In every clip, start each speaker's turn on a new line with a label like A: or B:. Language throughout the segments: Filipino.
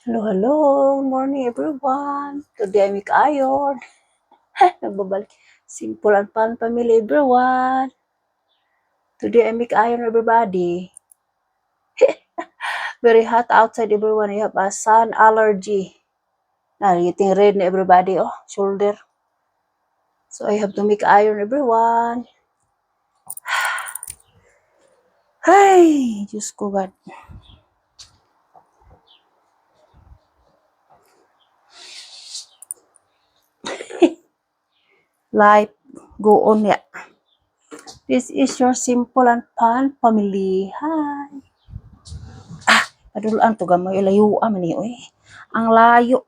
A: Hello, hello. Morning, everyone. Today I make iron. Nagbabalik. Simple and fun family, everyone. Today I make iron, everybody. Very hot outside, everyone. I have a sun allergy. Now, getting red na everybody. Oh, shoulder. So I have to make iron, everyone. Ay, Diyos ko, God. Life go on, yeah. This is your simple and fun family. Hi. Padulaan to gamay layo man ni oy. Ang layo.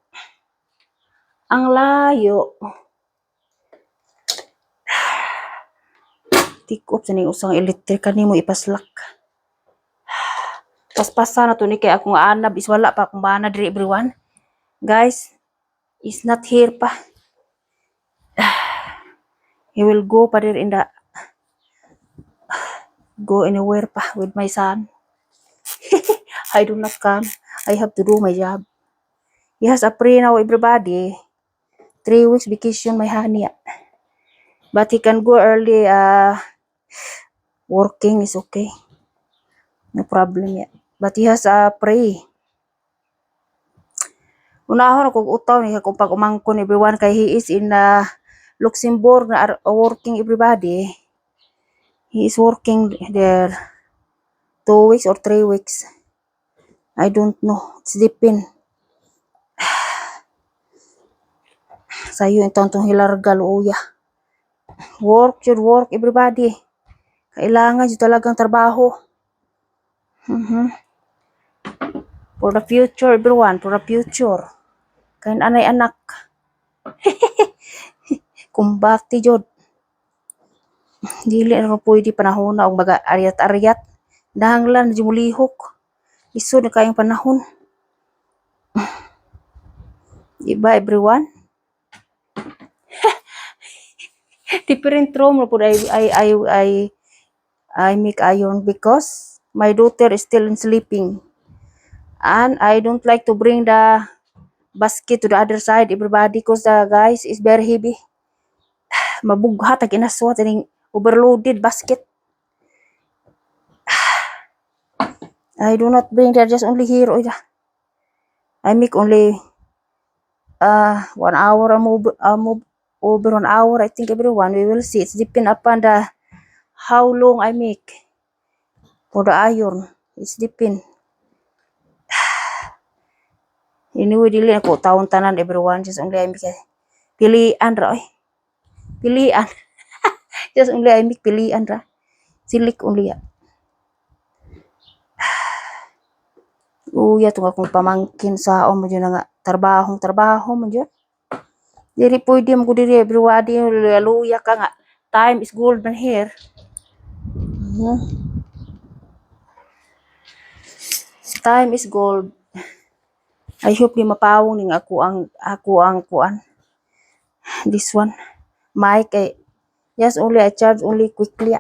A: Ang layo. Tikop sa ning usang electric kanimo ipaslak. Paspasa na to ni kay akong anab is wala pa akong bana diri everyone. Guys, is not here pa. He will go pa there in the go anywhere pa with my son. I do not come. I have to do my job. He has a pre now everybody. 3 weeks vacation my honey. But he can go early working is okay. No problem yet. But he has a pre. Unahon ako utaw ni kung pag umangkon everyone kay he is in Luxembourg na working everybody. He is working there 2 weeks or 3 weeks. I don't know. It's depend. Sayo yung tong hilargal uya. Work should work everybody. Kailangan yung talagang trabaho. For the future everyone. For the future. Kain anay anak. Kumbati jod. Dili na pwede panahon na og baga ariat-ariat. Dahanglan di mulihok. Iso na kayong panahon. Diba everyone? Different room po I make iron because my daughter is still sleeping. And I don't like to bring the basket to the other side everybody because the guys is very heavy. Mabughat ang inaswat and overloaded basket. I do not bring that, just only here. I make only 1 hour or move over 1 hour. I think everyone we will see. It's depend upon the how long I make for the iron. It's depend. Anyway, dili ako taon tanan everyone. Just only I make pilian ra. Pilian. Just only I make pilian ra. Silik only ya. Uya tong akong pamangkin sa mo dyan nga trabaho mo dyan. Diri pwede mo ko diri everybody luya ka nga. Time is gold man here. Time is gold. I hope di mapawong ning ako ang kuan. This one. Mic yes, only I charge only quickly.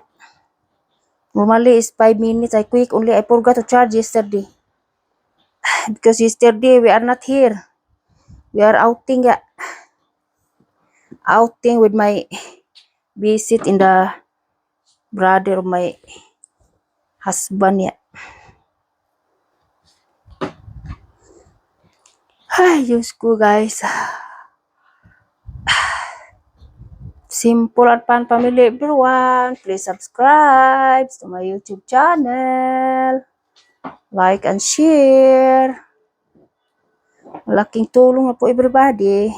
A: Normally is 5 minutes. I quick only. I forgot to charge yesterday. Because yesterday we are not here. We are outing outing with my visit in the brother of my husband Ay, Diyos ko guys. Simple and fun family everyone. Please subscribe to my YouTube channel. Like and share. Malaking tulong na po everybody.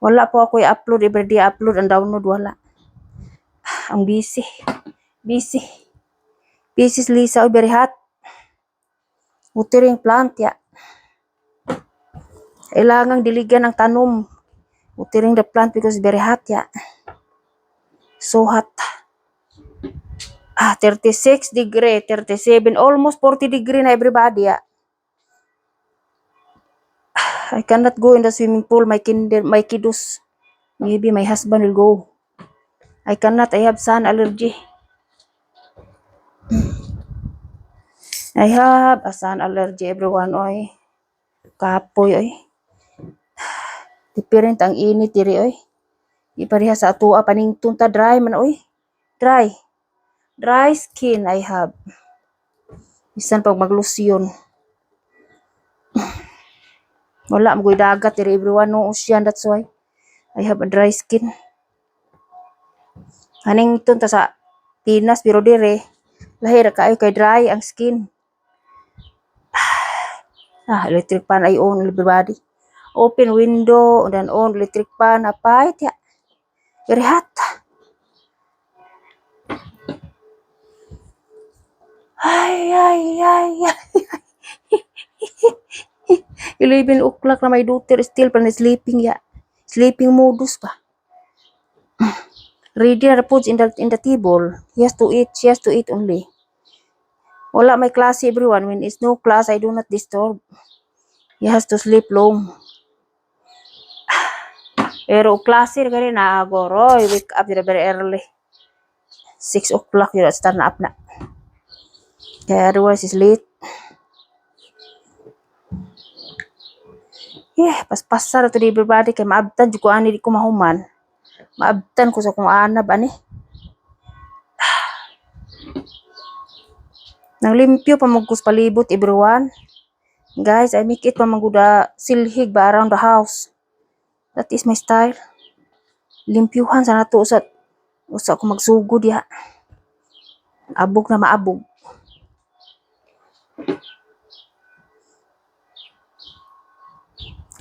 A: Wala po ako i-upload everyday. Upload and download wala. Ang busy. Busy Lisa. Very hot. Watering plant Kailangang diligan ng tanom. Watering the plant because very hot So hot. 36 degree, 37, almost 40 degree na everybody I cannot go in the swimming pool. My kiddos. Maybe my husband will go. I cannot. I have sun allergy. I have a sun allergy everyone oy. Kapoy oy. Different ang init diri oy. Di pareha sa atoa panington ta dry man oy. Dry. Dry skin I have. Bisan pag maglusyon. Wala mo dagat diri everyone no ocean, that's why I have a dry skin. Hanington ta sa Pinas pero dire lahir kaayo kay dry ang skin. Electric fan I own everybody. Open window and then on electric fan apay tiya. Very hot. Ay. 11 o'clock na my daughter still pa na sleeping ya. Sleeping modus pa. Ready na foods in the table. He has to eat. She has to eat only. Wala may klase everyone. When it's no class, I do not disturb. He has to sleep long. Pero klase rin na agoroy. Wake up very early. 6 o'clock yun. Start na up na. Kaya otherwise is late. Pas-pasar to di everybody kay maabtan jud ko ani di ko mahuman. Maabtan ko sa kung anab ani. Nang limpyo pamugkos palibot everyone. Guys, I make it pamaguda silhig ba around the house. That is my style. Limpyuhan sa nato usa ko magsugod ya. Abog na maabog.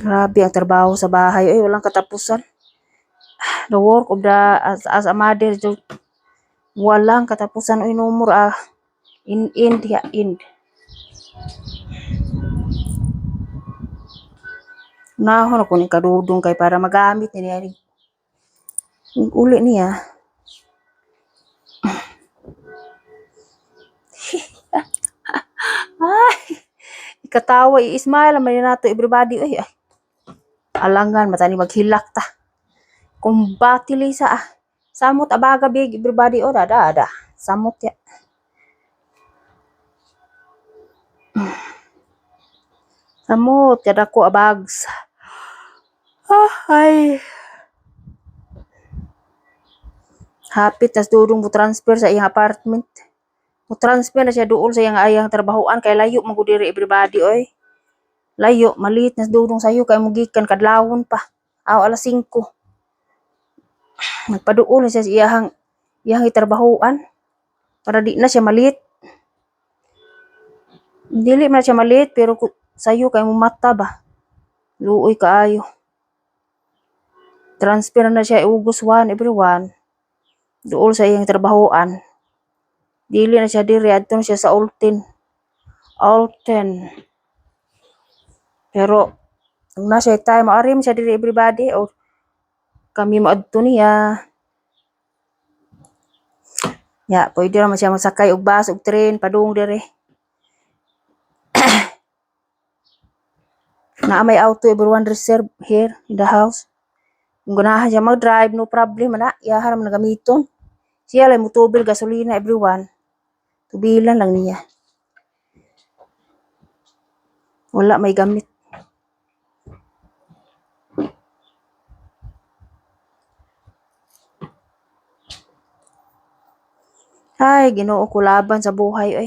A: Grabe ang trabaho sa bahay. Ay, walang katapusan. The work of as a mother, walang katapusan. Ay, numur end. Nahon ako ni kadudong kay para magamit niya. Uli niya. Ay, ikatawa, i-smile naman nato everybody. Ay. Alangan, matani maghilak ta. Kumbati lisa Samot abaga big everybody dada. Samot ya. Samot kada ko abags. Ay. Happy tas dudong mo transfer sa iyang apartment. Mo transfer na siya duol sa iyang ayang trabahoan kay layo man gud diri everybody oy. Layo, maliit na dudong sayo kay mugikan kadlawon pa. Alas 5. Nagpaduol na siya sa iyang itrabahoan para di na siya maliit. Dili man siya maliit pero sayo kay mo mata ba. Luoy kaayo. Transfer na siya August 1 everyone. Duol sa iyang trabahoan. Dili na siya diri adto na siya sa Alten. Pero kung na siya time maarim siya diri everybody o kami maadto niya. Ya, pwede naman siya masakay og bus og train padung diri. Na may auto everyone reserve here in the house. Kung ganahan siya mag-drive, no problem na. Iyahan naman nagamiton. Siya lang mutubil gasolina everyone. Tubilan lang niya. Wala may gamit. Ay, Ginoo ko laban sa buhay oy.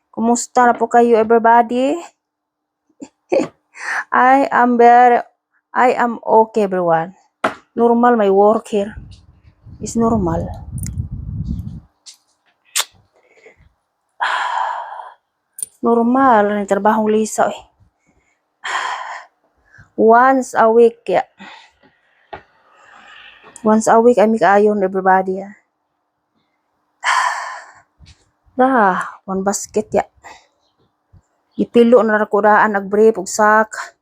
A: Kumusta na po kayo everybody? I am okay everyone. Normal my work here. Is normal. Normal ang trabahong Lisa oy. Once a week ya. Once a week I make ayon everybody ya. One basket ya. Ipilo na rakuraan ag brief ug sak.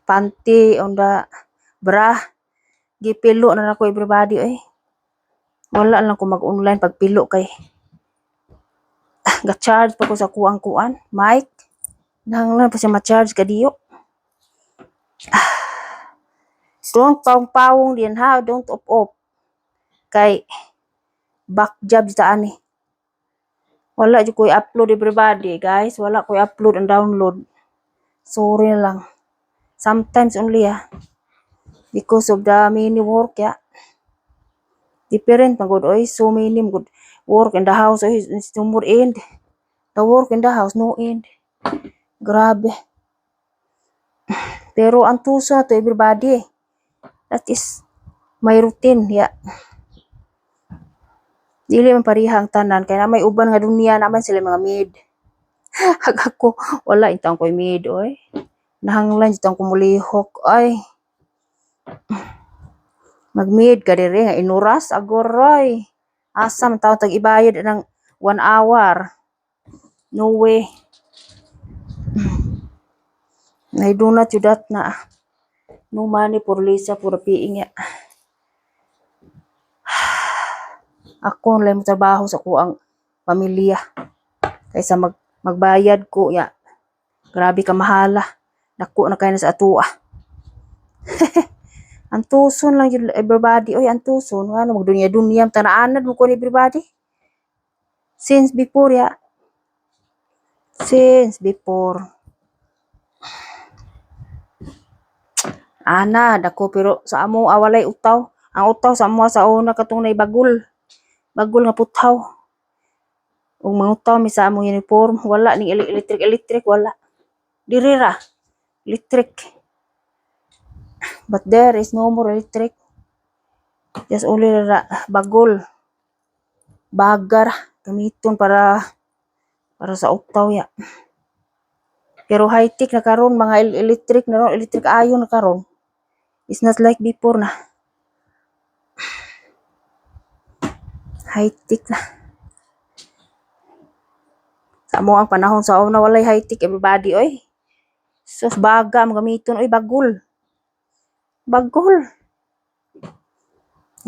A: Panty on the bra. Gipilo na nako everybody oy. Wala lang ko mag-online pagpilo kay ga-charge pa ko sa kuan mic. Nanglan pa siya ma-charge kadiyo. Don't pawong din ha, don't off. Kay back job sa ani. Wala jud ko i-upload everybody, guys. Wala ko i-upload and download. Sorry na lang. Sometimes only because of the many work different man good oy, so many good work in the house oy, it's no more end. The work in the house no end. Grabe. Pero ang tusa to everybody. That is my routine Dili man pariha ang tanan kay na may uban nga dunya naman sila mga maid. Hag ako wala intang ko'y maid oy. Nahanglan jud ko mulihok ay. Mag-maid ka diri nga inuras agoray. Asa man tawo tag ibayad ng 1 hour. No way. I do not do that na. No money for Lisa for piing Ako lang trabaho sa kuang pamilya. Kaysa magbayad ko Grabe ka mahala. Dako na kay na sa atua. Antuson lang yun everybody. Oy, antuson. Ano, magdunya-dunya. Tanaanad mo ko everybody. Since before Since before. Ana, dako pero sa amo awalay utaw. Ang utaw sa amo sa una katong nay bagul. Bagul nga puthaw. Ug mangutaw mi sa among uniform. Wala ning electric. Wala. Diri ra. Electric. But there is no more electric. Just only bagol. Bagar. Gamiton para sa utaw Pero high-tech na karon mga electric na ron. Electric ayon na karon. It's not like before na. High-tech na. Sa mo ang panahon sa una walay high-tech everybody oy. Sus baga ang gamiton oy bagol. Bagol.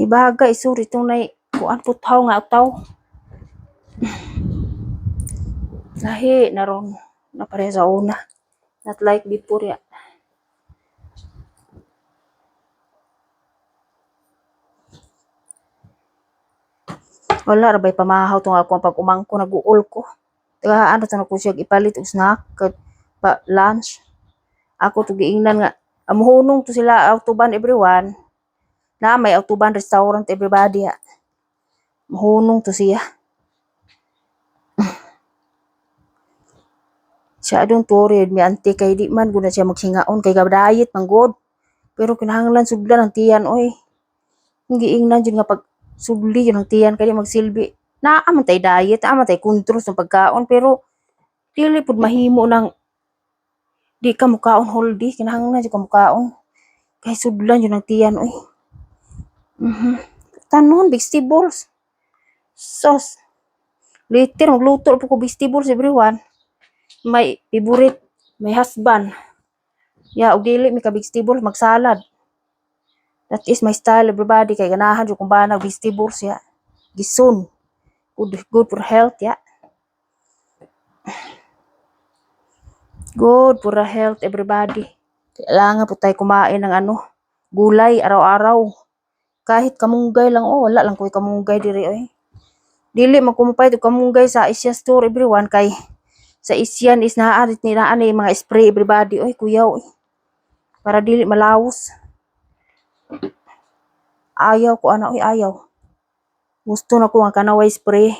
A: Ibaga isuri itong nay kuan puthaw nga utaw. Lahi na ron na pare sa una. Not like before Wala ra bay pamahaw tong ako ang pag-umangko nag-uol ko. Taga ano ta ko siya ipalit og snack pa lunch. Ako to giingnan nga amuhunong to sila autoban everyone. Na may autoban restaurant everybody Mahunong to siya. Siya adong turid mi ante kay di man guna siya magsingaon kay diet man god. Pero kinahanglan sudlan ang tiyan oy. Giingnan jud nga pag sudli yun ang tiyan kay di magsilbi. Naa man tay diet, man tay kontrol sa pagkaon pero dili pud mahimo ng di ka mukaon healthy kinahanglan jud ka mukaon. Kay sudlan yun ang tiyan oy. Tanon vegetables. Sos. Later magluto po ko vegetables everyone. May favorite, may husband. Og dili mi ka vegetables magsalad. That is my style everybody kay ganahan jud kung banag vegetables Gison. Good for health Good for health everybody. Kailangan po tayo kumain ng gulay araw-araw. Kahit kamunggay lang wala lang ko'y kamunggay diri oy. Dili man kumupay og kamunggay sa Asia store everyone kay sa Asian is naarit ni mga spray everybody oy kuyaw para dili malawos. Ayaw ko oy ayaw. Gusto na ko ang kanaway spray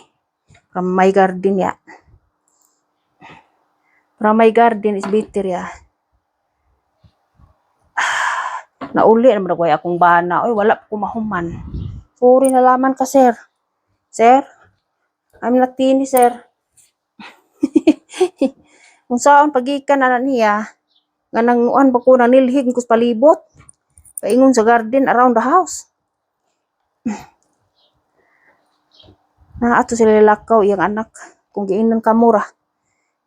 A: from my garden From my garden is better Nauli naman ako akong bana oy wala ko mahuman. Sorry na laman ka sir. Sir, I'm not tini sir. Kung saan pagikan na niya nga nanguan ba ko nanilhig ko sa palibot. Paingon sa garden around the house. Ato sila lakaw iyang anak kung giingnan ka mura.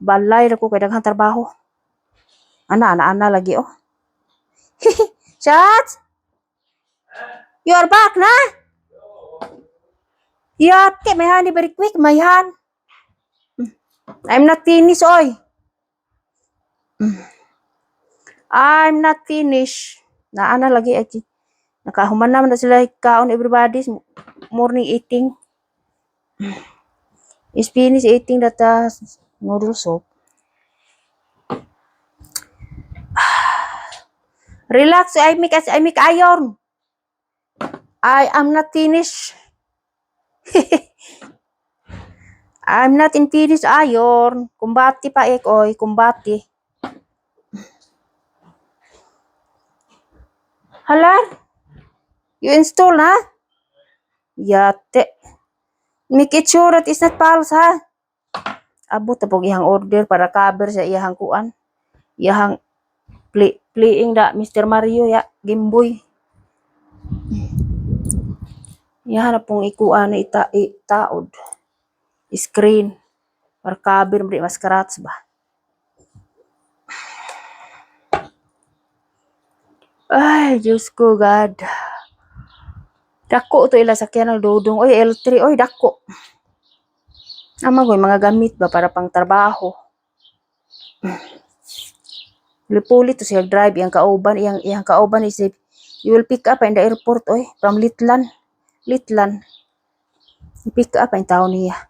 A: Balay ra ko kay daghang trabaho. Ana lagi Shots! You're back na? Yate, may honey very quick, may han. I'm not finished, oy. I'm not finished. Naana lagi nakahuman naman na sila kaon everybody morning eating. is finished eating that noodle soup. Relax, I make iron. I am not finished. I'm not in finished iron. Kumbati pa oy, kumbati. Hala? You install ha? Yate. Make it sure that it's not false ha? Abot na pog iyang order para cover sa iyang kuan. Iyang playing da Mr. Mario ya, Game Boy. Iyahan na pong ikuan na itaod. Screen. Para cover mo di mas scratch ba? Ay, Diyos ko, God. Dako to ila sakyan ng dodong. Oy, L3. Oy, dako. Ama ko, mga gamit ba para pang trabaho. Puli to siya drive. Iyang kauban is you will pick up in the airport. Oy, from Litlan. Pick up ang tao niya.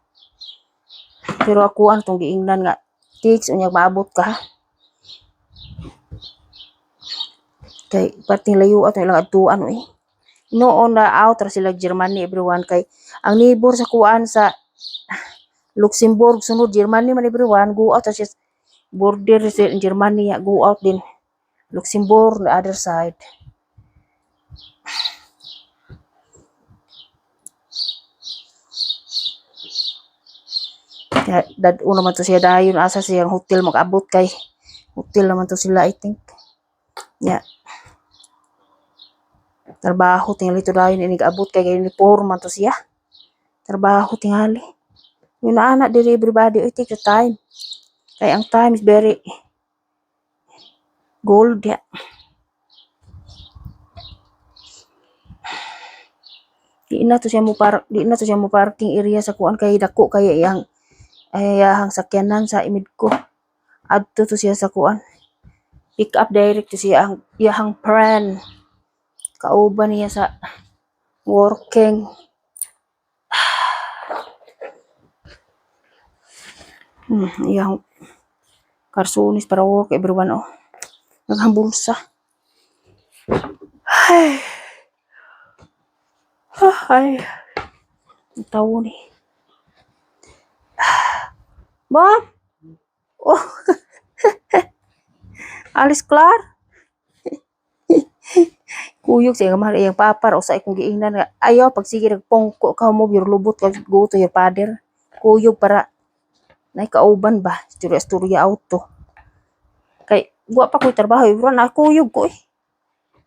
A: Pero ako ang itong giingnan nga. Tigs, unyag maabot ka ha. Kay parting layo at ilang atuan eh. Noon na out ra sila Germany everyone kay ang neighbor sa kuan sa Luxembourg sunod Germany man everyone go out siya border sa Germany go out din Luxembourg the other side. Kaya dad naman to siya dayon asa siyang hotel mag-abot kay hotel naman to sila I think. Yeah. Trabaho tingali to dayon inigaabot kay uniform man to siya. Trabaho tingali. Yun na anak diri everybody take the time. Kay ang time is very gold ya. Di na to siya mo parking area sa kuan kay dako kay iyang sakyanan sa imid ko. Adto to siya sa kuan. Pick up direct to siya iyang friend. Kauban niya sa working. Iyang karsunis para work everyone oh. Naghambulsa. Ay. Ay. Ang tawo ni. Bob? Oh. Alis klar? Kuyog siya mahal iyang papar o sa ikong giingnan nga ayaw pag sige nagpongko ka mo your lubot ka go to your father. Kuyog para nay kauban ba istorya auto. Kay wa pa ko'y trabaho ron na kuyog ko eh.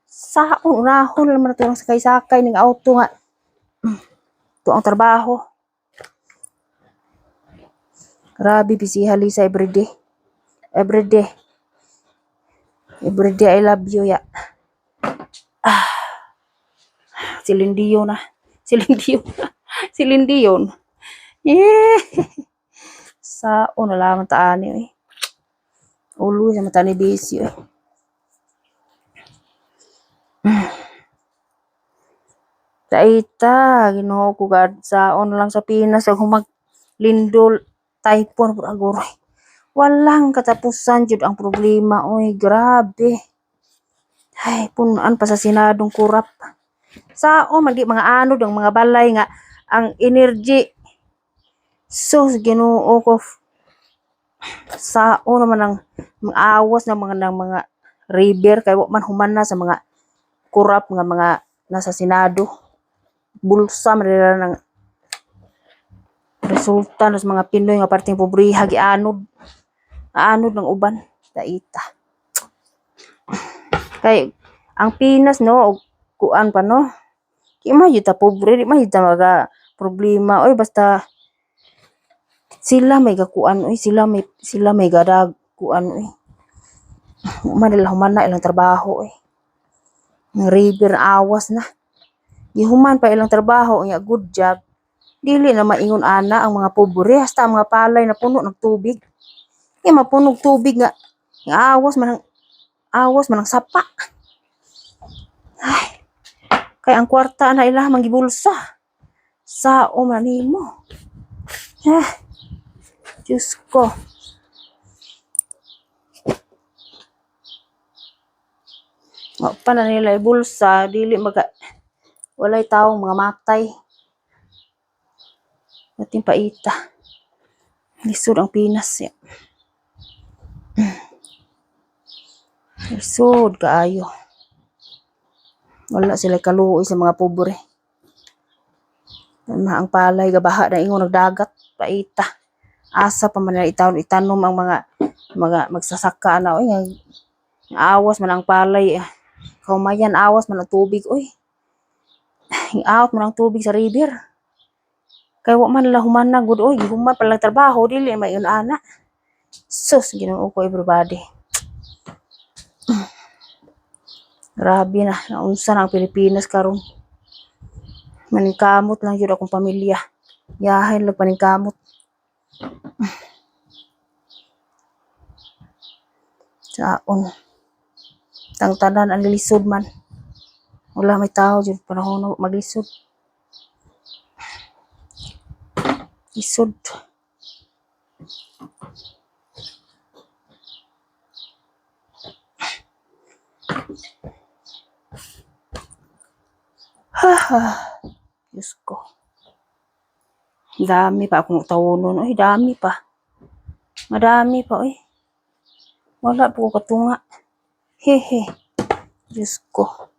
A: Saon unahon naman na ito sakay-sakay ng auto nga. Ito ang trabaho. Grabe, busy halisa everyday. Everyday I love you ya. Silindiyon na. Silindiyon. Yeah. Saon na lamang taani eh. Ulo sa mata ni busy eh. Daita, Ginoo ko God, saon lang sa Pinas ang humag lindol typhoon pud agor. Walang katapusan jud ang problema oy, grabe. Ay, punan pa sa Senadong kurap. Saon man di mga anod ang mga balay nga ang energy. So Ginoo ko saon naman ang awas ng mga river kay wa man human na sa mga kurap nga mga nasa Senado. Bulsa man nila ng resulta ng mga Pinoy nga parting pobriha gianod. Anod ng uban daita. Kay ang Pinas no kuan pa no. Di man yuta pobre, di man yuta maga problema oy basta sila may gakuan oy, sila may gadag kuan oy. Manila human na ilang trabaho oy. Ng river awas na. Gihuman pa ilang trabaho nya good job. Dili na maingon ana ang mga pobre hasta ang mga palay na puno ng tubig. Mapunog tubig nga awas man ang sapa. Ay, kay ang kwarta na ila manggibulsa. Sao man nimo? Ah, Diyos ko. Pa na nila ibulsa, dili walay taong mga matay. Ating paita. Lisod ang Pinas ya. Lisod kaayo. Wala sila kaluoy sa mga pobre. Ang palay gabaha na ingon nagdagat paita. Asa pa man itanom ang mga magsasaka na oy awas man ang palay. Kaumayan awas man ang tubig oy. Out man ang tubig sa river. Kay wa man la humana gud oy, human pa lang trabaho dili may ana. Sus, Ginoo ko everybody. Grabe na, naunsa na ang Pilipinas karon. Maningkamot lang jud akong pamilya. Yahay lang paningkamot. Saon. Tang tanan ang lisod man. Wala may tao jud panahon maglisod. Lisod. Diyos ko. Dami pa akong tawonon. Oy, dami pa. Madami pa, oy. Wala po ko katunga. Hehe. Diyos ko.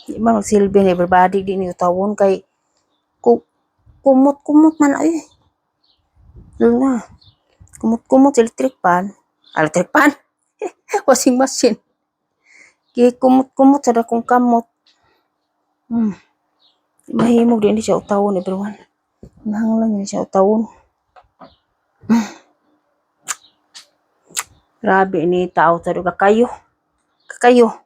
A: Di man magsilbi ni everybody di niyo tawon kay kumot-kumot man ay. Na. Kumot-kumot electric pan. Electric pan? Washing machine. Kaya kumot-kumot sa dakong kamot. Mahimog din siya utawon everyone. Nahanglan niya siya utawon. Grabe ni tao sa kakayo. Kakayo.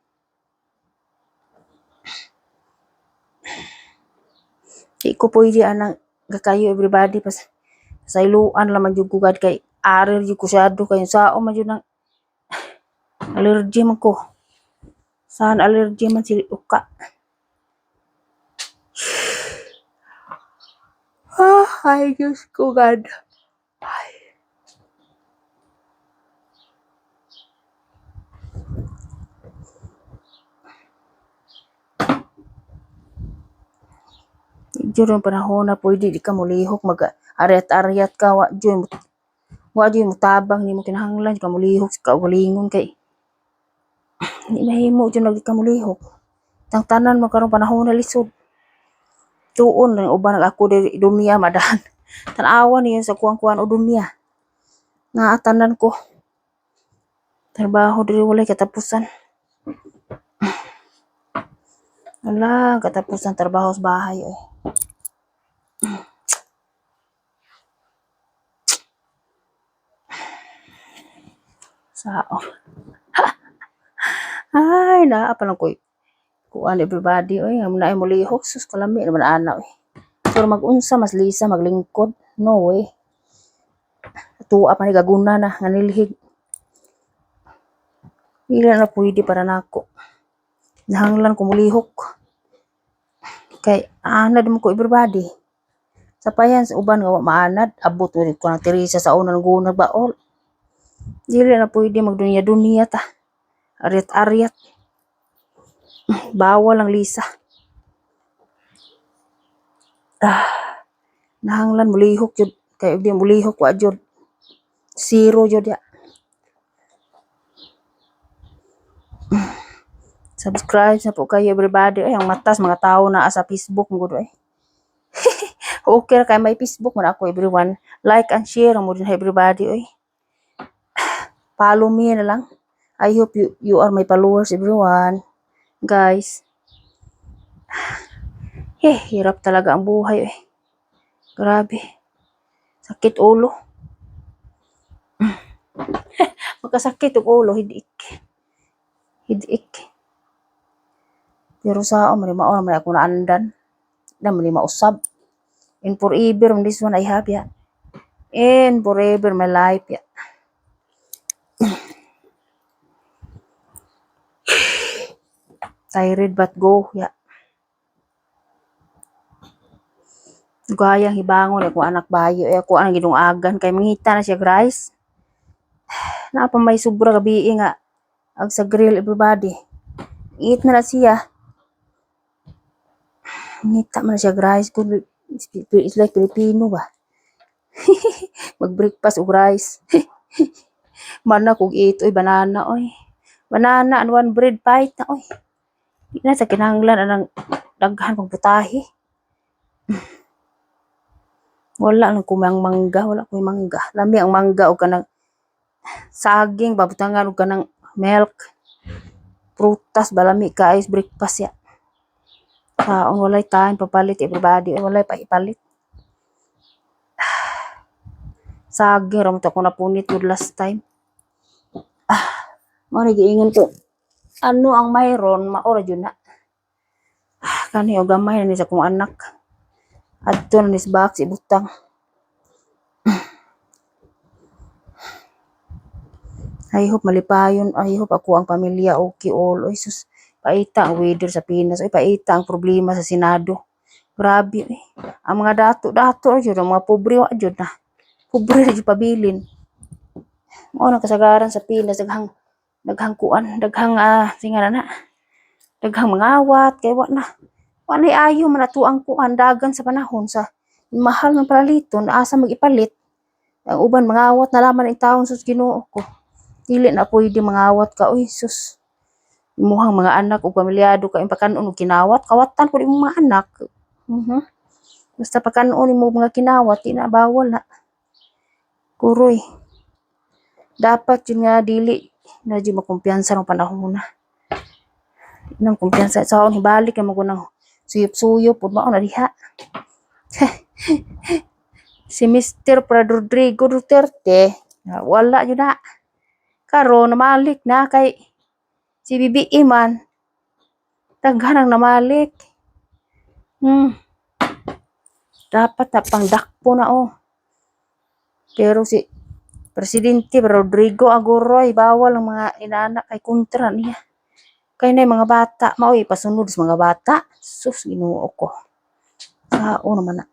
A: Di ko pwede anang kakayo everybody pas sa iluan lang man jud kugad kay arir jud ko syado kay sao man jud nang allergy man ko. Saan allergy man si uka. Ay, Diyos ko, God. Ay. Diyo rin panahon na pwede di ka mulihok mag-aryat-aryat ka wa diyo mo tabang ni mo kinahanglan ka mulihok ka walingon kay hindi mahimo diyo nagdi ka mulihok. Tang tanan mo karong panahon na lisod. Tuon lang uban ako diri dunya madahan. Tanawa niyo sa kuang-kuan o dunya. Naatanan ko. Trabaho diri walay katapusan. Wala katapusan trabaho sa bahay oy. Sao. Ay, naa pa lang koy. Kuan everybody oy, nga na ay mulihok sus kalami naman ana oy. Pero mag-unsa mas lisa maglingkod. No way. Tuwa pa ni gaguna na nga nilhig. Ila na pwede para nako. Nahanglan ko mulihok. Kay anad mo ko everybody. Sa payan sa uban nga maanad, abot mo ko ng Teresa sa unang gunag baol. Dili na pwede magdunya-dunya ta. Aryat-aryat. Bawal ang lisa. Nahanglan mulihok jud kay di mulihok wa jud. Zero jud ya. Subscribe sa po kayo everybody. Ay, ang matas mga tao na sa Facebook mo gud ay. Okay kay may Facebook man ako everyone. Like and share mo din everybody oy. Follow me na lang. I hope you are my followers everyone. Guys. Hirap talaga ang buhay eh. Grabe. Sakit ulo. Magkasakit og ulo, hidik. Pero sa man mao man ako naandan. Na man mausab. And forever on this one I have ya. And forever my life ya. Tired but go ya. Gayang hibangon ako anak bayo ako ang gidungagan kay mangita na siya guys. Na pa may sobra gabi nga ag sa grill everybody. Eat na siya. Ngita man siya guys kung it's like Filipino ba. Mag-breakfast og rice. Mana kog eat oy banana oy. Banana and one bread bite na oy. Di na sa kinahanglan anang daghan pang putahe. Wala lang kumang mangga, wala ko'y mangga. Lami ang mangga o kanang saging, babutangan o kanang milk. Prutas, balami ka is breakfast ya. Taong walay time papalit everybody, walay pa ipalit. Saging ram to ko napunit yun last time. Mo ni giingon ko. Ano ang mayroon, maora jud na. Kani o gamay na ni sa kong anak. Adto na ni sa box ibutang. I hope malipayon. I hope ako ang pamilya okay all. Oy sus, paita ang weather sa Pinas. Oy paita ang problema sa Senado. Grabe eh. Ang mga dato-dato jud, ang mga pobre wa jud na. Pobre jud pabilin. Mao na kasagaran sa Pinas daghang kuan, daghang singa na. Daghang mangawat kay wa na. Wa na ayo man ato ang kuan dagan sa panahon sa mahal ng palaliton asa mag-ipalit. Ang uban mangawat na laman ang taon sus Ginoo ko. Dili na pwede mangawat ka oy sus. Imuhang mga anak o pamilyado ka impakanon og kinawat, kawatan ko imong mga anak. Basta pakanon mo mga kinawat, di na bawal na. Kuroy. Dapat yun nga dili na di makumpiyansa ng panahon na. Nang kumpiyansa sa akong hibalik na magunang suyop-suyop pud mao na diha. Si Mr. Rodrigo Duterte, wala yun na. Karon namalik na kay si BBM man. Daghan ang namalik. Dapat na pangdakpo na oh. Pero si Presidente Rodrigo Aguroy bawal ang mga inanak kay kontra niya. Kay na mga bata maoy pasunod sa mga bata. Sus Ginoo ko. Sao naman na.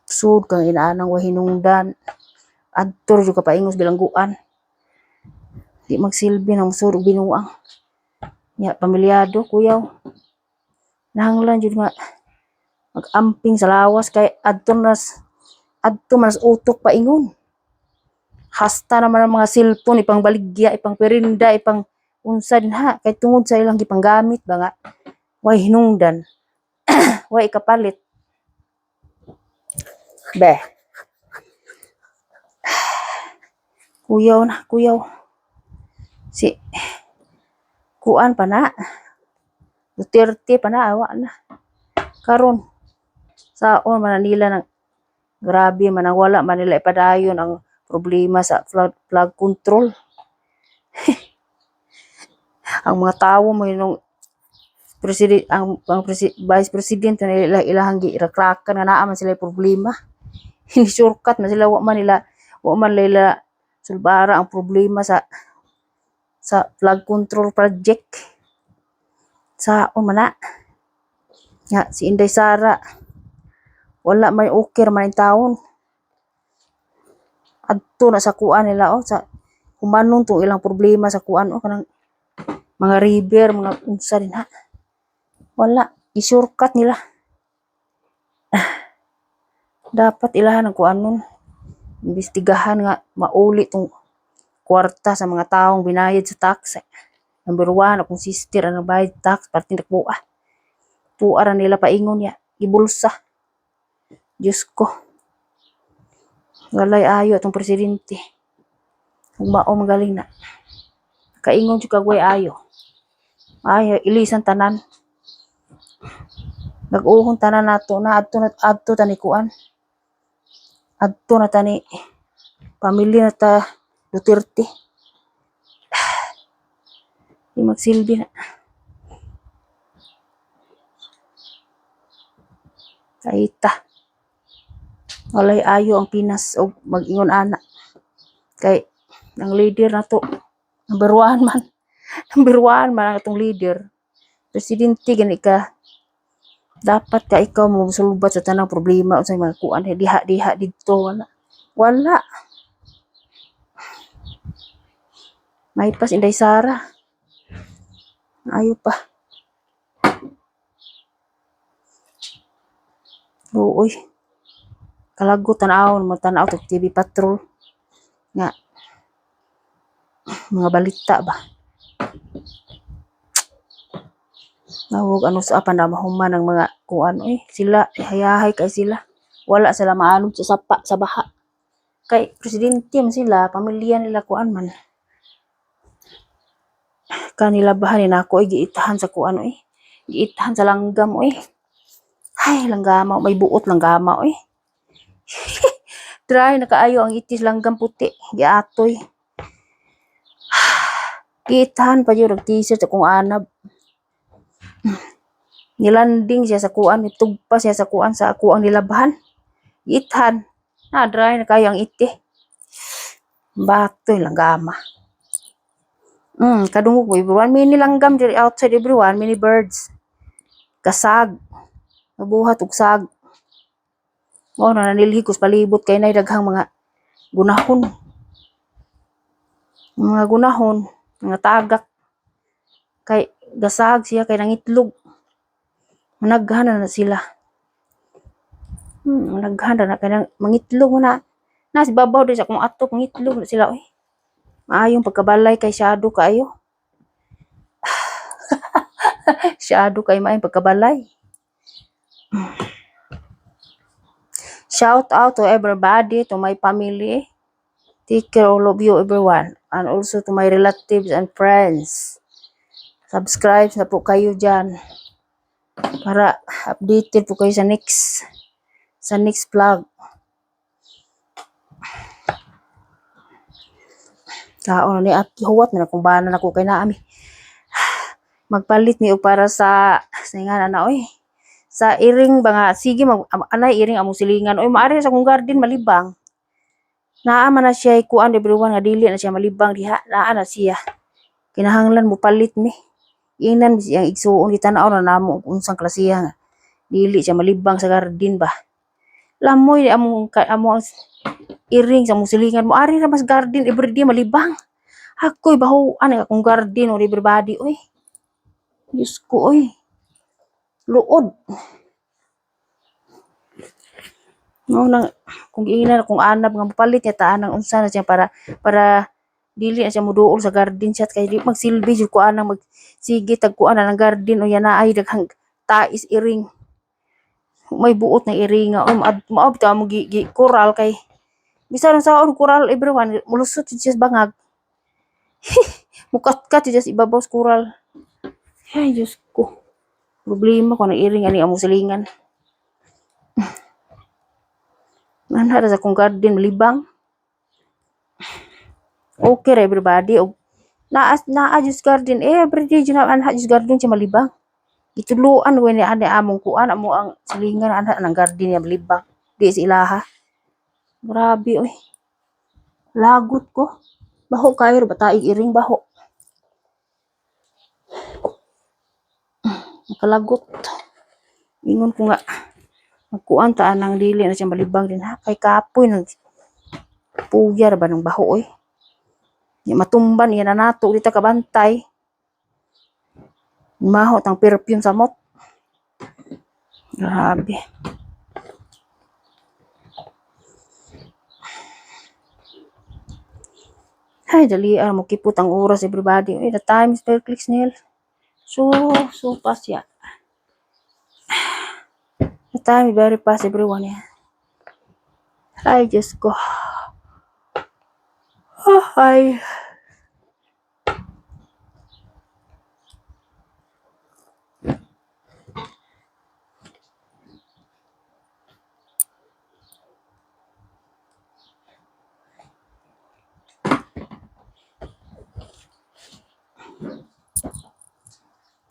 A: Sud kang inaanang wahinungdan. Adtor jud ka paingos bilangguan. Di magsilbi nang sud og binuang. Ya pamilyado kuyaw. Nahanglan jud nga mag-amping sa lawas kay adto mas utok paingon. Hasta naman ang mga cellphone ipang baligya, ipang perinda, ipang unsa din ha kay tungod sa ilang gipanggamit ba nga way hinungdan. Way kapalit. Be. Kuyaw. Si kuan pa na. Duterte pa na awa na. Karon saon man nila nang grabe man ang wala man nila ipadayon ang problema sa flood control. Ang mga tawo mo yung president vice president na ilahang girakrakan nga naa man sila problema. Hindi shortcut man sila wa man nila sulbara ang problema sa flood control project. Saon man na. Ya si Inday Sara wala man okay man ang taon. Adto na sa kuan nila sa humanon tong ilang problema sa kuan kanang mga river, mga unsa din ha. Wala, i-shortcut nila. Dapat ilahan ang kuanon. Imbestigahan nga mauli tong kwarta sa mga taong binayad sa tax. Number 1, akong sister ang bayad tax parte nagbuah. Puara nila paingon ya, ibulsa. Diyos ko. Walay ayo atong presidente. Kung mao magaling na. Kaingon jud kag way ayo. Ay ilisan tanan. Nag-uhon tanan nato na adto tani kuan. Adto na tani pamilya na ta Duterte. Di magsilbi na. Kaita. Walay ayo ang Pinas og mag-ingon ana. Kay ang leader na to number 1 man. Number 1 man ang atong leader. Presidente gani ka. Dapat ka ikaw mo sulbat sa tanang problema unsay mga kuan diha didto wala. Wala. May pas Inday Sara. Ayo pa. Uy. Kalagot tan-awon mo tan-aw to TV Patrol. Nga mga balita ba. Nawog ano sa apan na mahuman ng mga kuan sila hayahay kay sila. Wala sila maalog sa sapa sa baha. Kay presidente man sila, pamilya nila kuan man. Kanila bahan na ako giitahan sa kuan giitahan sa langgam Ay, langgama may buot langgama Dry na kaayo ang itis langgam puti, giatoy. Giitahan pa jud og t-shirt akong anab. Nilanding siya sa kuan, nitugpa siya sa kuan sa ako ang nilabahan. Giitahan. Na dry na kaayo ang iti. Batoy langgama. Kadungog mo everyone. Mini langgam diri outside everyone. Mini birds. Kasag. Nabuhat og sag. O na nanilhigos palibot kay nay daghang mga gunahon. Mga gunahon, mga tagak. Kay gasag siya kay nangitlog. Managhan na sila. Managhan na kay mangitlog na. Na si babaw din sa kung atok mangitlog na sila Maayong pagkabalay kay shadow kaayo. Shadow kay maayong pagkabalay. Shout out to everybody, to my family. Take care all of you everyone. And also to my relatives and friends. Subscribe na po kayo dyan. Para updated po kayo sa next vlog. Kaon ni Aki huwat na kung bana na ko kay naami. Magpalit mi og para sa nga na sa iring ba nga sige anay iring among silingan maari sa kong garden malibang. Naa man na siya kuan everyone nga dili na siya malibang diha. Naa na siya. Kinahanglan mo palit mi. Ingnan siyang igsuon gitan-aw na namo unsang klasiya nga dili siya malibang sa garden ba. Lamoy among iring sa musilingan mo ari ra mas garden everyday malibang. Ako'y bahuan akong garden everybody Diyos ko luod. No nang kung giingnan akong anab nga mapalit niya taan ng unsa na siya para dili na siya moduol sa garden siya kay di magsilbi jud ko anang magsige tagkuan na ng garden yan na ay daghang tais iring. May buot na iring nga maab ta mo gi coral kay bisan sa coral everyone mulusot siya bangag. Mukat-kat siya sa ibabaw sa coral. Ay Diyos ko. Problema ko na iring ani amo silingan. Nanhara sa kong garden malibang. Okay everybody naa just garden everyday jud na anha just garden siya malibang. Gituluan we ni ani among kuan amo ang silingan anha ng garden niya malibang. Di sa ilaha. Grabe Lagot ko. Baho kayo ba taig iring baho. Nakalagot. Ingon ko nga magkuan ta nang dili na siya malibang din kay kapoy nang puyar ba ng baho Nya matumban yan na nato dita kabantay. Maho tang perfume sa mot. Grabe. Ay, dali mo kipot ang oras everybody. The time is very quick snail. So fast ya. The time is very fast everyone Ay, Diyos ko. Ay.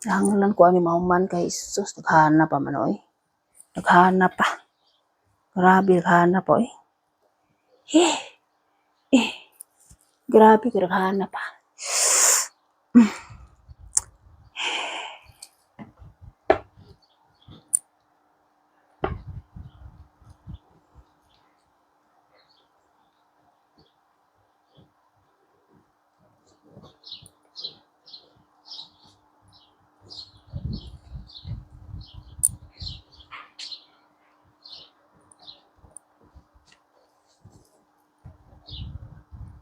A: Hangalan ko ani mahuman kay sus naghanap pa man Naghanap pa. Grabe naghanap pa Grabe naghanap pa.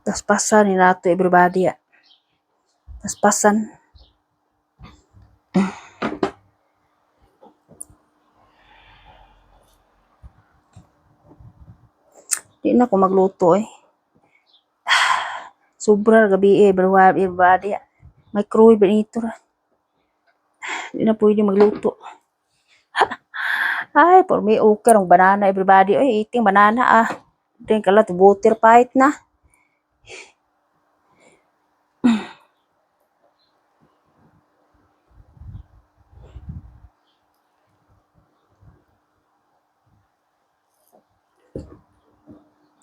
A: Paspasan ni nato everybody. Paspasan. Di na ko magluto eh. Sobra gabi everybody. Microwave benito ra. Di na pwede magluto. Ay, for me okay ang banana everybody. Ay, eating banana ah. Drink a lot of water fight na.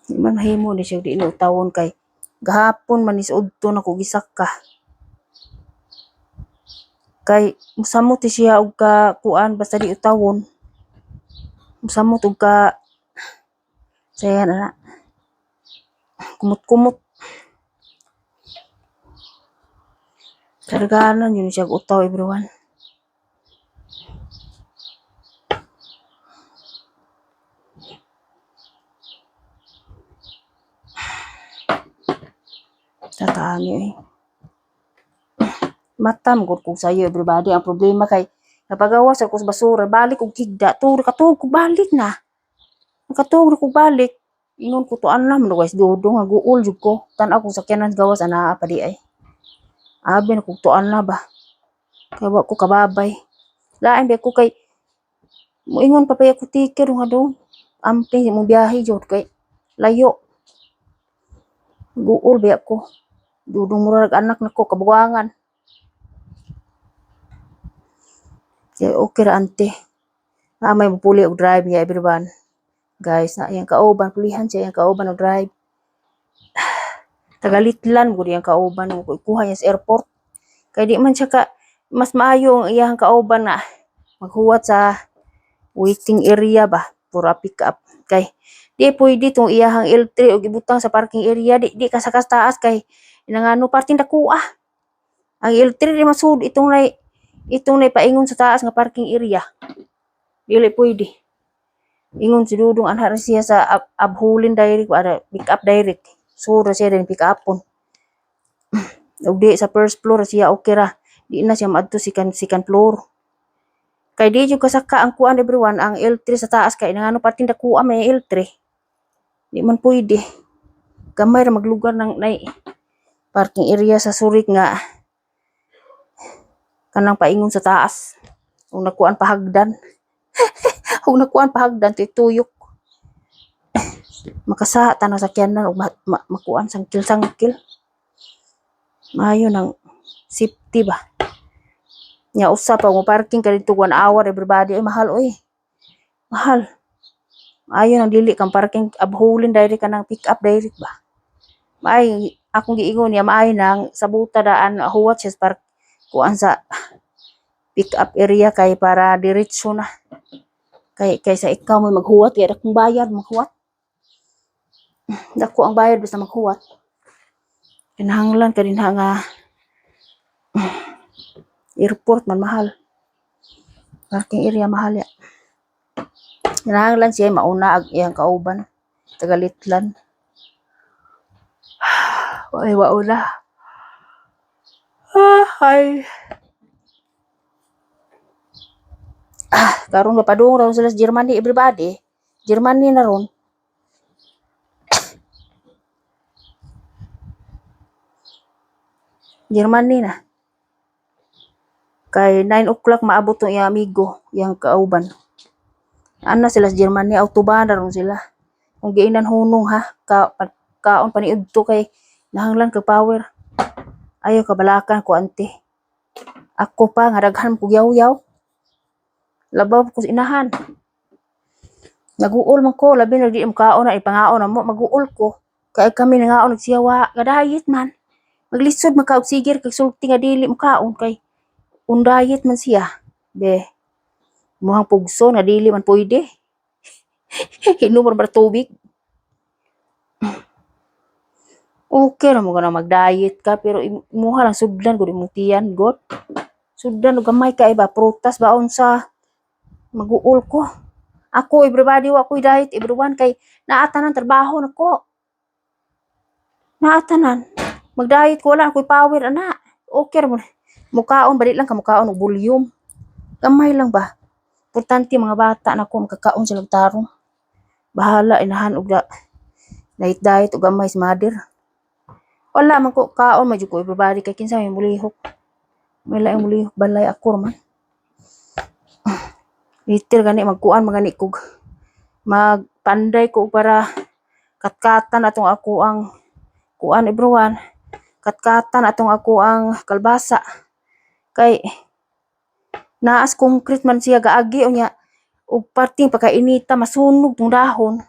A: Di man mahimo ni siya di na utawon kay gahapon man is udto na ko gisaka. Kay musamot siya og ka kuan basta di utawon. Musamot og ka saya na kumot-kumot. Karganan yun siya utaw everyone. Tatangyo eh. Matam gud kog sayo everybody ang problema kay napagawas ako sa basura balik og kigda katug ko balik na. Nakatug ko balik ingon ko to anam no guys dudong naguul jud ko tan-aw ko sakyanan gawas ana pa di ay. Abi na kog tuan na ba. Kay wa ko kababay. Lain ba ko kay moingon pa pay ako tiker nga do. Amping mo biyahe jud kay layo. Guul ba ko. Dudong murag anak nako kabuwangan. Kaya okay ra ante. May mapuli og drive niya everyone. Guys, na iyang kauban pulihan siya iyang kauban og drive. Tagalitlan gud iyang kauban ko ikuha niya sa airport. Kay di man siya ka mas maayo ang iyang kauban na maghuwat sa waiting area ba pura pick up kay di pwede tong iyahang L3 og ibutang sa parking area di ka sa taas kay nangano parting dakuha. Ang L3 di masud itong nay paingon sa taas nga parking area. Dili pwede. Ingon si Dudong anha ra siya sa abhulin direct para pick up direct. Sura siya din pick upon. Og di sa first floor siya okay ra. Di na siya maadto second floor. Kay di jud kasaka ang kuan everyone ang L3 sa taas kay nangano parting dakuha may L3. Di man pwede. Gamay ra maglugar ng nay parking area sa surik nga kanang paingon sa taas. Kung nakuan pahagdan. Kung nakuan pahagdan tuyok. Makasa tanang sakyanan og makuan sangkil. Maayo ng safety ba. Nya usa pa mo parking ka dito 1 hour everybody ay mahal oy. Mahal. Maayo nang dili kang parking abhulin direct ka ng pick up direct ba. Maay akong giingon niya maay nang sa buta daan huwat siya park kuan sa pick up area kay para diretso na. Kaysa ikaw may maghuwat kaya akong bayad maghuwat. Dako ang bayad basta maghuwat. Kinahanglan ka dinha nga airport man mahal. Parking area mahal ya. Kinahanglan siya mauna ag iyang kauban. Tagalitlan. Ay wauna. Ay. Karon mapadung raw sila sa Germany everybody. Germany na ron. Germany na. Kay 9 o'clock maabot tong iyang amigo, iyang kauban. Ana sila sa Germany, autobahn na ron sila. Kung giinan hunong ha, kaon paniudto kay nahanglan ka power. Ayaw kabalakan ko ante. Ako pa nga daghan ko yaw-yaw. Labaw ko sa inahan. Naguol man ko, labi na di kaon na ipangaon na mo, maguol ko. Kaya kami nangaon nagsiyawa, gadayit man. Maglisod makaog sigir kag sulti nga dili mo kaon kay undayet man siya. Be. Muhang pugso na dili man pwede. Hinumor ba tubig? Okay ra mo na mag-diet ka pero imuha lang sudlan gud imong tiyan god. Sudlan og gamay ka iba prutas baon sa maguol ko. Ako everybody wa ko'y diet everyone kay naa tanan trabaho nako. Naatanan. Mag-diet ko wala ako'y power ana. Okay ra mo. Mukaon bali lang ka mukaon og volume. Gamay lang ba. Importante mga bata na ko makakaon sila og tarong. Bahala inahan og diet og gamay si mother. Wala man ko kaon medyo ko everybody kay kinsa may mulihok. May laing mulihok balay ako man. Later gani magkuan magani kog magpanday ko para katkatan atong ako ang kuan everyone. Katkatan atong ako ang kalbasa. Kay naas concrete man siya gaagi unya ug parting pagkainita masunog tong dahon.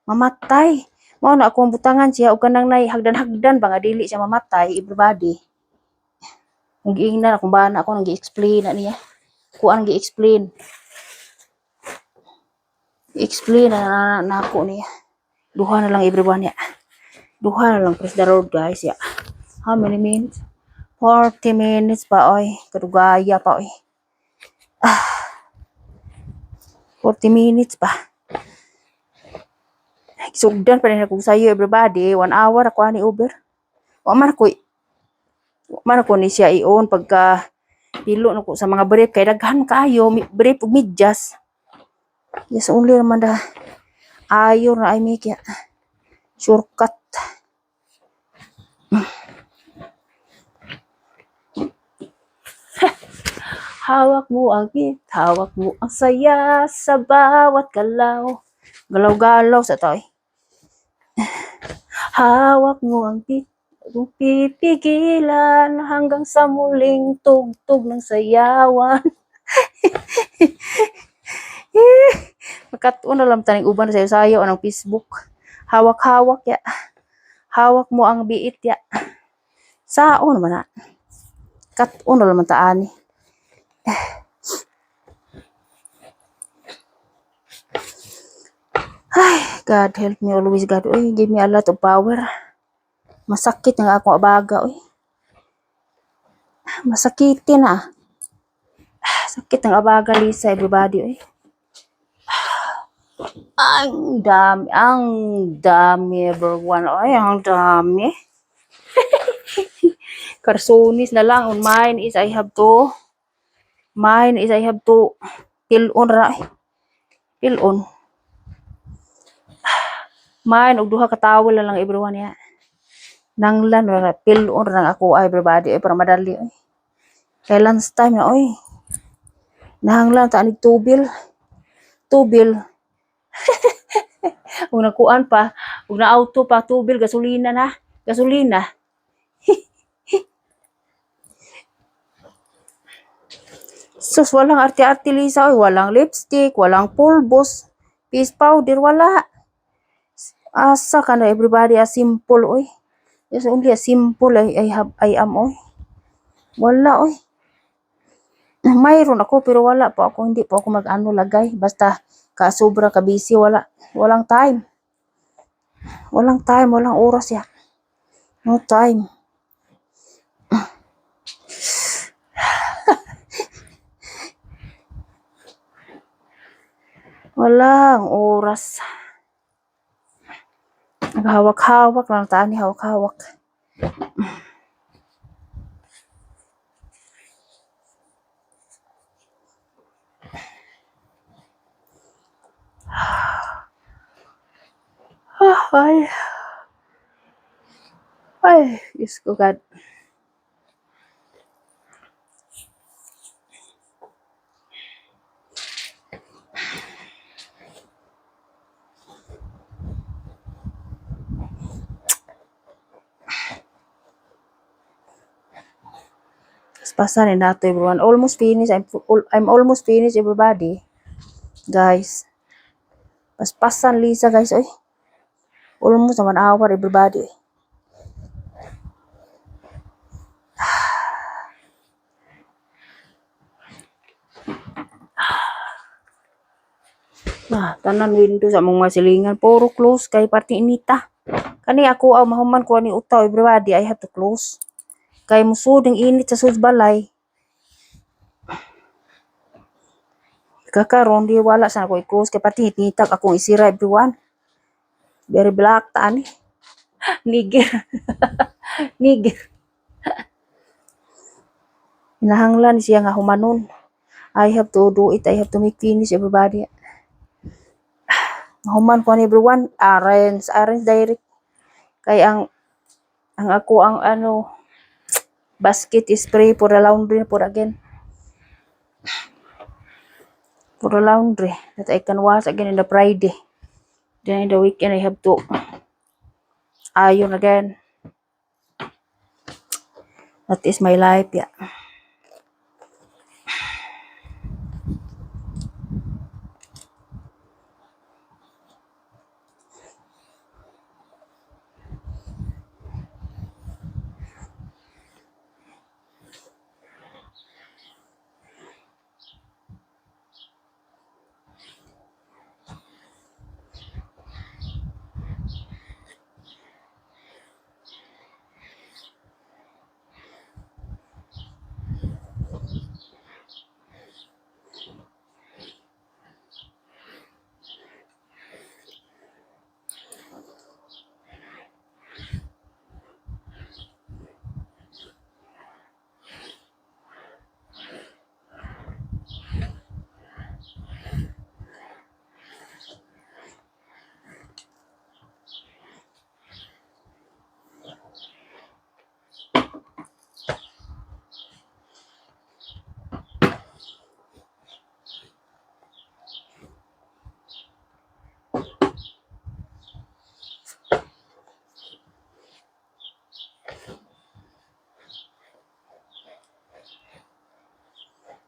A: Mamatay. Mao na akong butangan siya ug kanang nay hagdan-hagdan ba nga dili siya mamatay everybody. Ang giingnan akong bana ako nang gi-explain na niya. Kuan gi-explain. Explain na ako niya. Duha na lang everyone ya. Duha na lang press the road guys ya. How many minutes? 40 minutes pa oy. Kadugaya pa oy. 40 minutes pa. Sugdan pa rin ako sa'yo everybody. 1 hour ako ani Uber. Wa man ako ni siya iyon pagka pilo nako sa mga brief kay daghan kaayo brief ug medyas. Yes, only naman da ayo na ay make ya. Shortcut. Hawak mo ang hawak mo ang saya sa bawat galaw. Galaw-galaw sa toy. Hawak mo ang pipigilan hanggang sa muling tugtog ng sayawan. Makatuon na lang taning uban sa sayo anong Facebook. Hawak-hawak ya. Hawak mo ang biit ya. Sao naman na. Katuon na lang taani. Ay, God help me always God. Uy, give me a lot of power. Masakit nga ako abaga uy. Masakitin na. Sakit ng abaga Lisa everybody uy. Ang dami everyone. Ay, ang dami. Karsonis na lang. Mine is I have to pilon ra. Pilon. Mine og duha ka towel lang everyone ya. Nanglan ra pilon ra ako everybody ay para madali oy. Kay lunch time na oy. Nahanglan ta anig tubil. Ug nakuan pa, ug na auto pa tubil gasolina na. Gasolina. Sus, walang arte-arte Lisa oy, walang lipstick, walang pulbos, face powder, wala. Asa ka na everybody a simple oy. Yes, only a simple I am oy. Wala oy. Mayroon ako pero wala pa ako, hindi pa ako mag-ano lagay. Basta sobra ka busy, walang time. Walang oras ya. No time. Walang oras. Naghawak-hawak lang tani hawak-hawak. Ay, Diyos ko God. Pasan na nato everyone. Almost finished. I'm almost finished everybody. Guys. Paspasan Lisa guys. Oy. Almost 1 hour everybody. Tanan window sa mong masilingan. Puro close kay party inita. Kani ako mahuman ko ni utaw everybody. I have to close. Kay musud ang init sa balay. Kakaron di wala sa ako i-close kay pati hititag akong isira everyone. Very black taan eh. Niger. Niger. Hinahanglan siya nga humanon. I have to do it. I have to make finish everybody. Human ko ni everyone. Arrange direct. Kay ang ako ang ano basket is free for the laundry for again. For the laundry that I can wash again in the Friday. Then in the weekend I have to iron again. That is my life, yeah.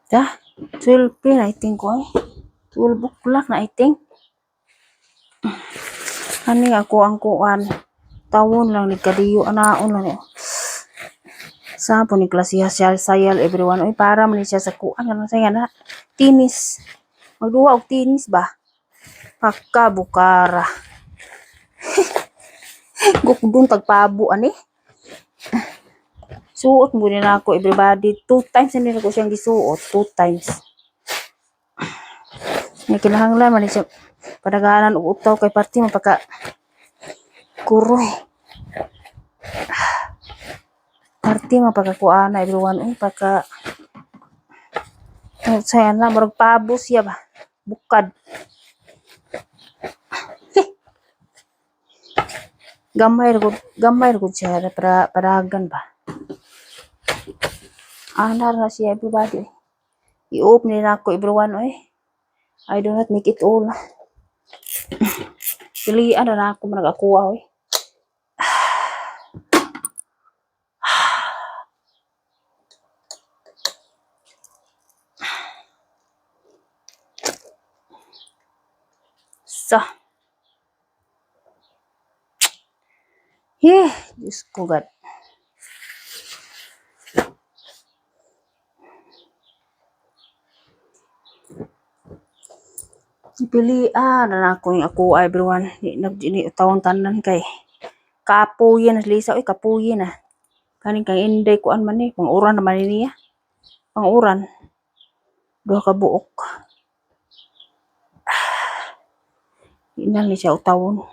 A: Yeah, 12 pin I think ko. 12 o'clock na I think. Ani ako ang kuan. Tawon lang ni kadiyo anaon lang. Sa po ni klasiya sayal everyone. Oy para man siya sa kuan ano saya na. Tinis. Magduwa og tinis ba? Pagka bukara. Gukdun tagpabo ani. Suot mo din ako everybody. 2 times na din ako siyang gisuot. 2 times. May kinahanglan man siya padaganan og utaw kay party mapaka kuroy. Party mapakakuana everyone. Uy pagka saya na marag pabo siya ba? Bukad. Gamay ra gud siya para paragan ba. Anar na siya everybody. I-open nila ako everyone oy. I do not make it all. Pilihan na ako managakuha oy. So. Diyos ko God. Pilihan na ako yung ako everyone. Ni utawang tanan kay kapuyin na lisa oy kapuyin na. Kaning kay inday kuan man ni panguran naman niya. Panguran. Duha ka buok. Inang ni siya utawon.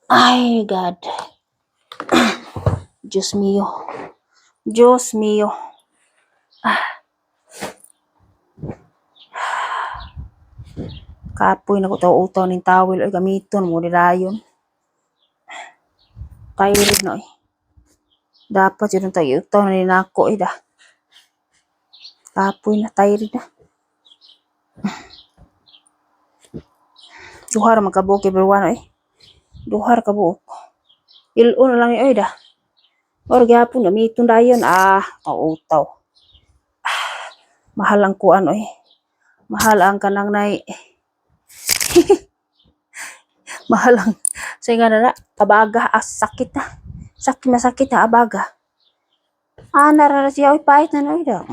A: Ay God. Diyos mio. Diyos mio. Kapoy na ko utaw ning towel oy gamiton mo dirayon. Tired na oy. Dapat yun tayo utaw na ninako da. Kapoy na tired na. Duhar magkabuok everyone oy. Duhar ka buok. Ilo na lang oy da. Or gyapon gamiton dayon utaw. Mahal ang kuan oy. Mahal ang kanang nay. Mahal ang say nga na abaga sakit na. Masakit na abaga. Nara siya oy pahit na oy da.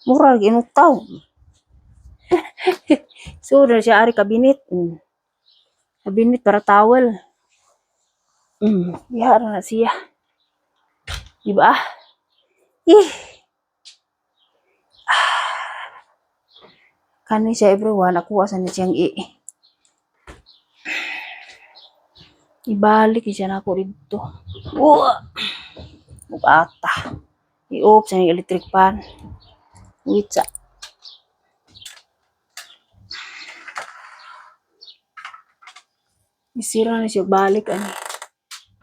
A: Mura ginutaw. Sura siya ari kabinet. Kabinet para towel. Ihara na siya. Diba? Kani siya everyone, ako asan na siyang ibalik siya na ako dito. Bugata. I-off sa yung electric pan. Wait sa. Isira na siya balik ani.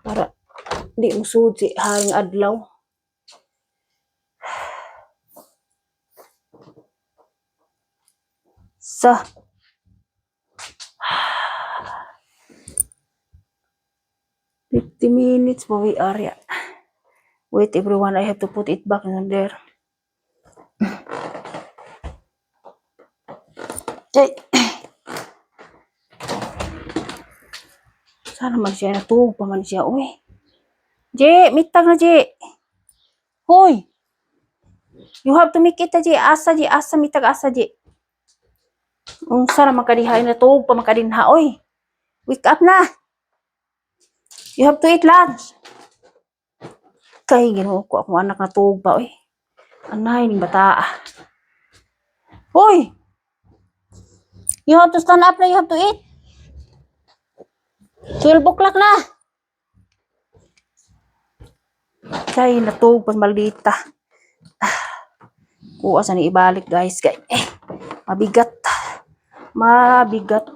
A: Para di musud si haring adlaw. Sa 50 minutes for we are. Wait everyone, I have to put it back in there. Okay. Sana man siya natug pa man siya. Uy. Je, mitag na Je. Hoy. You have to make it Je. Asa mitag asa Je. Sana makadiha natug pa makadinha. Uy. Wake up na. You have to eat lunch. Kay Ginoo ko ako anak natug pa uy. Anay ning bata. Hoy. You have to stand up na, you have to eat. 12 o'clock na. Kay natug pas maldita. Kuha sa ni ibalik guys kay mabigat. Mabigat.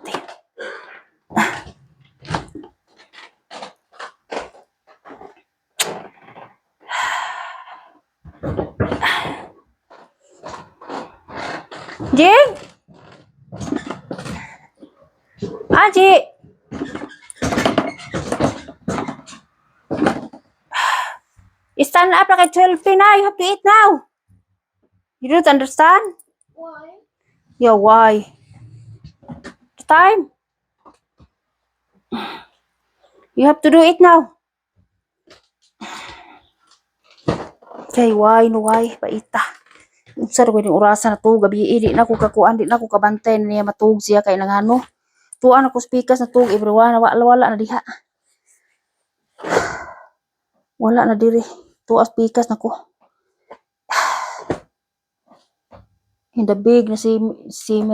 A: Jing? Aji. Stand up like 12 na. You have to eat now. You don't understand?
B: Why?
A: Yeah, why? The time. You have to do it now. Okay, why? No, why? Paita. Unsa ko yung orasan na to gabi di na ko kakuan di na ko kabantay niya matug siya kay nangano. Tuan ako speakers na tug everyone wala na diha. Wala na diri. Tuas speakers na ko. In the big na si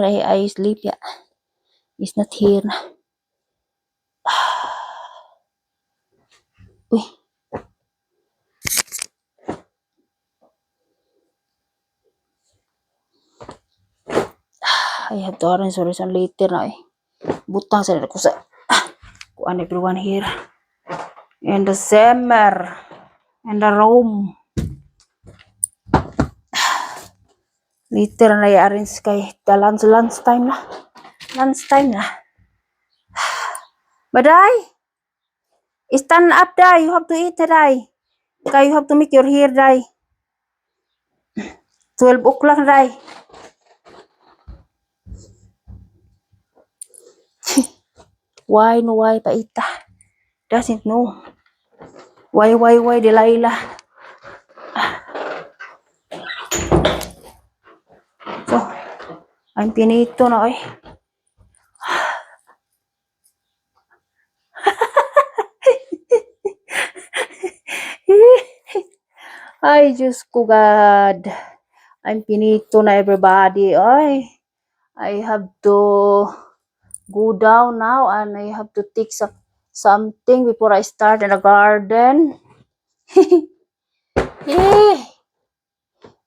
A: I sleep ya. Is not here na. Uy. I have to arrange sorry later na butang sa ko sa kuan everyone here. In the summer. In the room. Later na i-arrange kay lunch time na. Lunch time na. Baday. Stand up, Day. You have to eat, Day. Kay you have to make your hair, Day. 12 o'clock, Day. Why, no, why, paita. Doesn't know. Why, Delilah. So, I'm pinito na, Ay, Diyos ko, God. I'm pinito na everybody. Ay, I have to go down now and I have to take something before I start in the garden.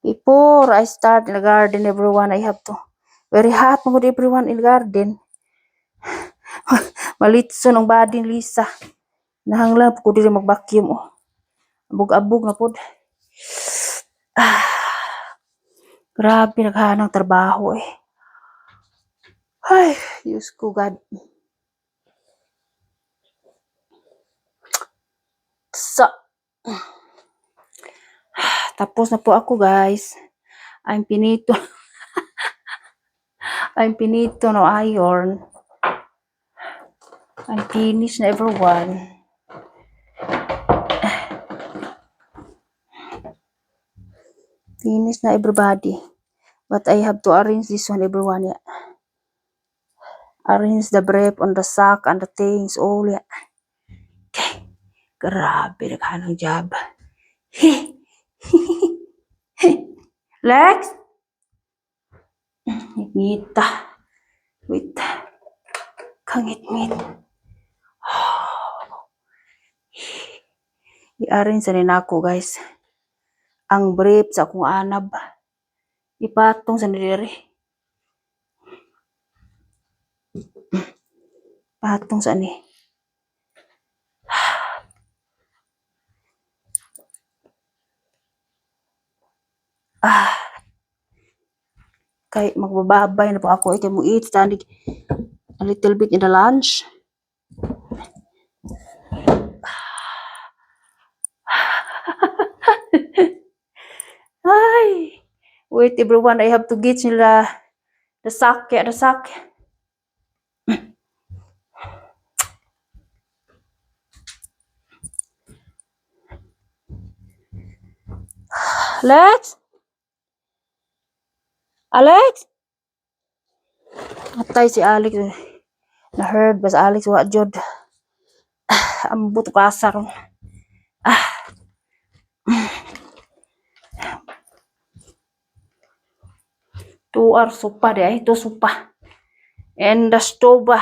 A: Before I start in the garden, everyone, I have to. Very hot mo everyone in the garden. Malitso ng body ni Lisa. Nahanglan ko diri mag-vacuum. Abog-abog na pod. Grabe naghanang trabaho Ay, Diyos ko God. Tapos na po ako guys. I'm pinito. I'm pinito no iron. I'm finished na everyone. Finished na everybody. But I have to arrange this one everyone. Yeah. Arrange the brief on the sack and the things all yeah. Okay. Grabe naghanang job. Lex? Ngita. Wait. Kangit-ngit. Iarin sa ninako guys. Ang brief sa akong anab. Ipatong sa niliri. Patong sa ni. Kay magbababay na po ako. Kay mo eat. Standing a little bit in the lunch. Ay. Wait everyone. I have to get nila the sack. The sack. Alex? Alex? Atay si Alex. Na-heard ba sa Alex? Wa jod. Ambot ko asar. 2 hours supa di ay. Ito supa. And the stove.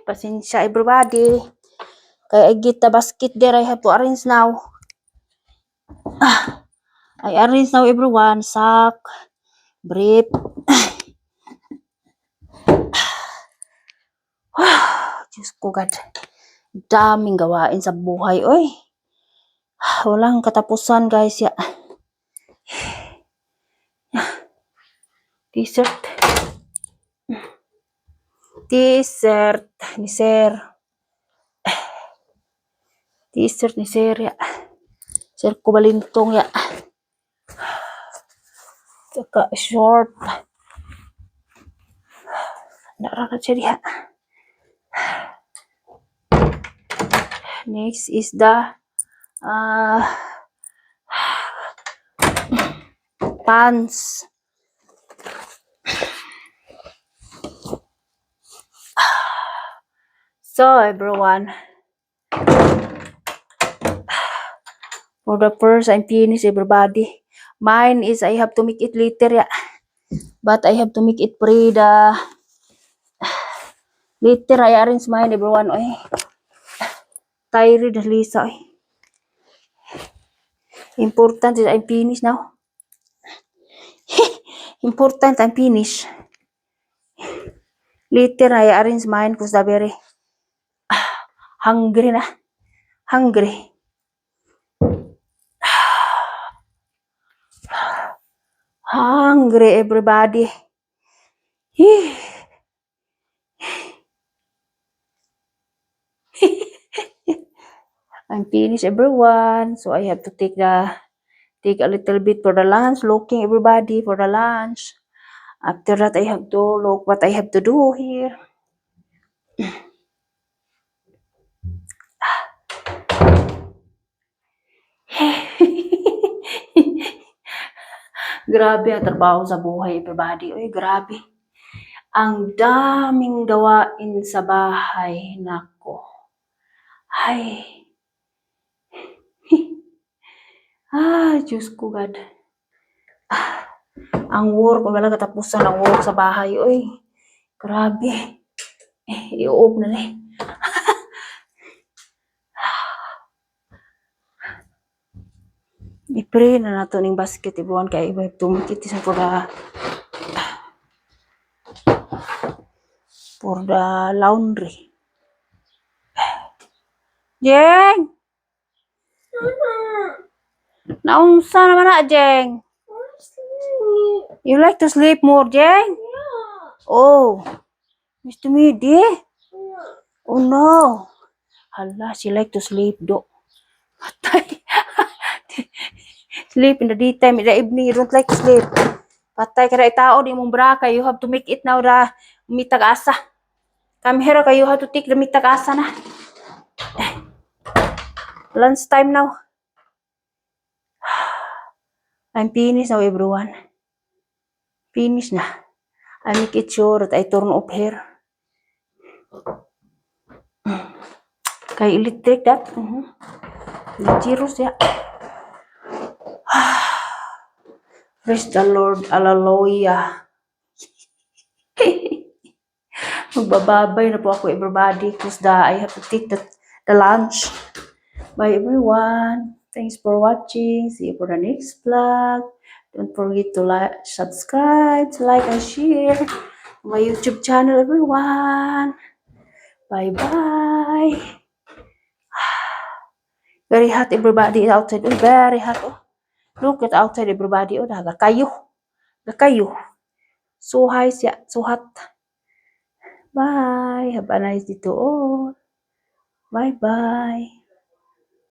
A: Pasensya everybody. Kaya I get the basket there. I have to arrange now. I arrange now everyone. Sack. Brief. Diyos ko God. Daming gawain sa buhay. Oy. Walang katapusan guys. Ya. T-shirt. T-shirt ni Sir. T-shirt ni Sir ya. Sir ko balintong ya. Saka short. Nararat siya diha. Next is the pants. So everyone, for the first I'm finished everybody. Mine is I have to make it later yeah. But I have to make it pre the later I arrange mine everyone. Oy. Tired Lisa. Oy. Important is I'm finished now. Important I'm finished. Later I arrange mine because the very hungry na. Hungry. Hungry everybody. I'm finished everyone. So I have to take a little bit for the lunch. Looking everybody for the lunch. After that I have to look what I have to do here. Grabe ang trabaho sa buhay everybody. Oy, grabe. Ang daming gawain sa bahay. Nako. Ay. Diyos ko God. Ang work, wala katapusan ang work sa bahay. Oy, grabe. I-oop na rin. I-pray na nato ning basket everyone kay iba tumikit sa for the laundry. Jeng! Naunsa naman na, Jeng? You like to sleep more, Jeng? Yeah. Oh. Mr. Midi? Yeah. Oh no. Hala, she like to sleep do. Patay. Sleep in the daytime, in the evening, you don't like to sleep. Patay ka na itao, di mong braka. You have to make it now da mitag asa. Come here, you have to take the mitag asa na. Lunch time now. I'm finished now, everyone. Finish na. I make it sure that I turn off here. Kay electric that. Giros ya. Praise the Lord. Hallelujah. Magbababay na po ako everybody because I have to take the lunch. Bye everyone. Thanks for watching. See you for the next vlog. Don't forget to subscribe, and share my YouTube channel, everyone. Bye bye. Very hot, everybody outside. Oh, very hot. Oh, look at outside, everybody. Oh, kayo. So high siya. So hot. Bye. Have a nice day to all. Bye bye.